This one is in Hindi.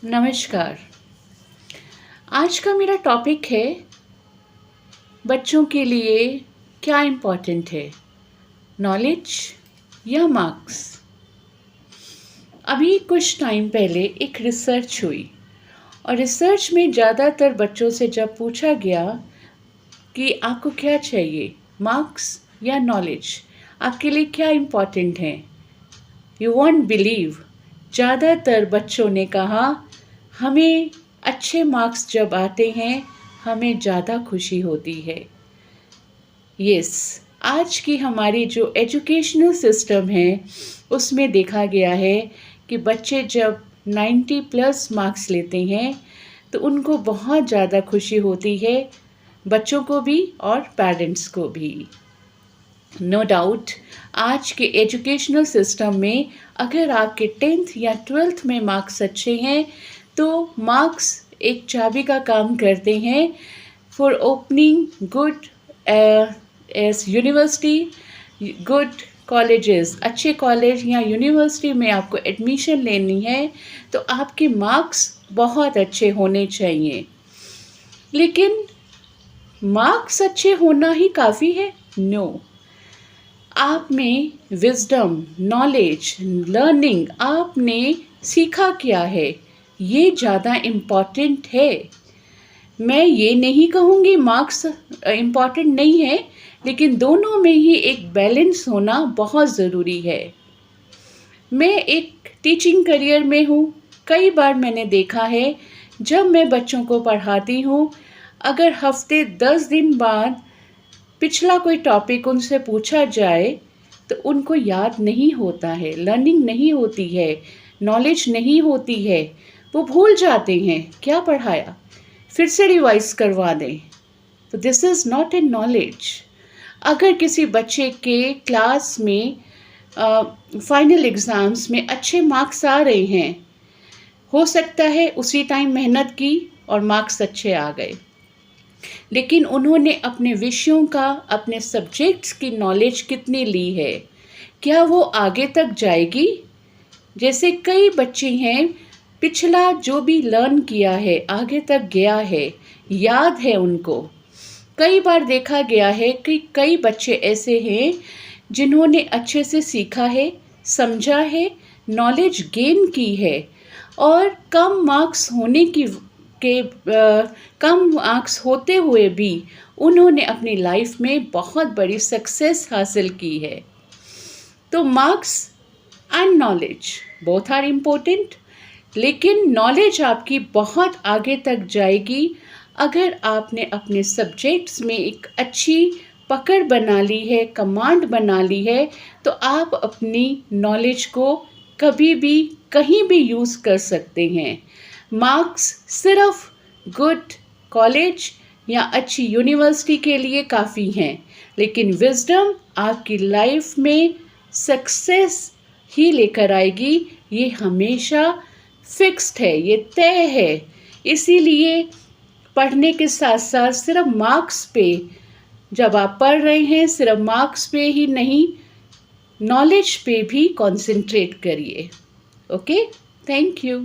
नमस्कार। आज का मेरा टॉपिक है बच्चों के लिए क्या इम्पोर्टेंट है, नॉलेज या मार्क्स। अभी कुछ टाइम पहले एक रिसर्च हुई और रिसर्च में ज़्यादातर बच्चों से जब पूछा गया कि आपको क्या चाहिए, मार्क्स या नॉलेज, आपके लिए क्या इम्पोर्टेंट है, यू वॉन्ट बिलीव ज़्यादातर बच्चों ने कहा हमें अच्छे मार्क्स जब आते हैं हमें ज़्यादा खुशी होती है। यस, आज की हमारी जो एजुकेशनल सिस्टम है उसमें देखा गया है कि बच्चे जब 90 प्लस मार्क्स लेते हैं तो उनको बहुत ज़्यादा खुशी होती है, बच्चों को भी और पेरेंट्स को भी। नो डाउट आज के एजुकेशनल सिस्टम में अगर आपके 10th या 12th में मार्क्स अच्छे हैं तो मार्क्स एक चाबी का काम करते हैं for opening good S university, good colleges. अच्छे कॉलेज या यूनिवर्सिटी में आपको एडमिशन लेनी है तो आपके मार्क्स बहुत अच्छे होने चाहिए। लेकिन मार्क्स अच्छे होना ही काफ़ी है? नो। आप में विजडम, नॉलेज, लर्निंग आपने सीखा क्या है, ये ज़्यादा इम्पॉर्टेंट है। मैं ये नहीं कहूँगी मार्क्स इम्पॉर्टेंट नहीं है, लेकिन दोनों में ही एक बैलेंस होना बहुत ज़रूरी है। मैं एक टीचिंग करियर में हूँ। कई बार मैंने देखा है जब मैं बच्चों को पढ़ाती हूँ, अगर हफ्ते 10 दिन बाद पिछला कोई टॉपिक उनसे पूछा जाए तो उनको याद नहीं होता है, लर्निंग नहीं होती है, नॉलेज नहीं होती है, वो भूल जाते हैं क्या पढ़ाया, फिर से रिवाइज करवा दें। तो this is not a knowledge. अगर किसी बच्चे के क्लास में फाइनल एग्ज़ाम्स में अच्छे मार्क्स आ रहे हैं, हो सकता है उसी टाइम मेहनत की और मार्क्स अच्छे आ गए, लेकिन उन्होंने अपने विषयों का, अपने सब्जेक्ट्स की नॉलेज कितनी ली है, क्या वो आगे तक जाएगी? जैसे कई बच्चे हैं, पिछला जो भी लर्न किया है आगे तक गया है, याद है उनको। कई बार देखा गया है कि कई बच्चे ऐसे हैं जिन्होंने अच्छे से सीखा है, समझा है, नॉलेज गेन की है और कम मार्क्स होने की कम मार्क्स होते हुए भी उन्होंने अपनी लाइफ में बहुत बड़ी सक्सेस हासिल की है। तो marks and knowledge both are important, लेकिन नॉलेज आपकी बहुत आगे तक जाएगी अगर आपने अपने सब्जेक्ट्स में एक अच्छी पकड़ बना ली है, कमांड बना ली है, तो आप अपनी नॉलेज को कभी भी कहीं भी यूज़ कर सकते हैं। मार्क्स सिर्फ गुड कॉलेज या अच्छी यूनिवर्सिटी के लिए काफ़ी हैं, लेकिन विजडम आपकी लाइफ में सक्सेस ही लेकर आएगी, ये हमेशा फिक्स्ड है, ये तय है। इसीलिए पढ़ने के साथ साथ सिर्फ मार्क्स पे, जब आप पढ़ रहे हैं सिर्फ मार्क्स पे ही नहीं, नॉलेज पे भी कंसंट्रेट करिए। Okay, thank you.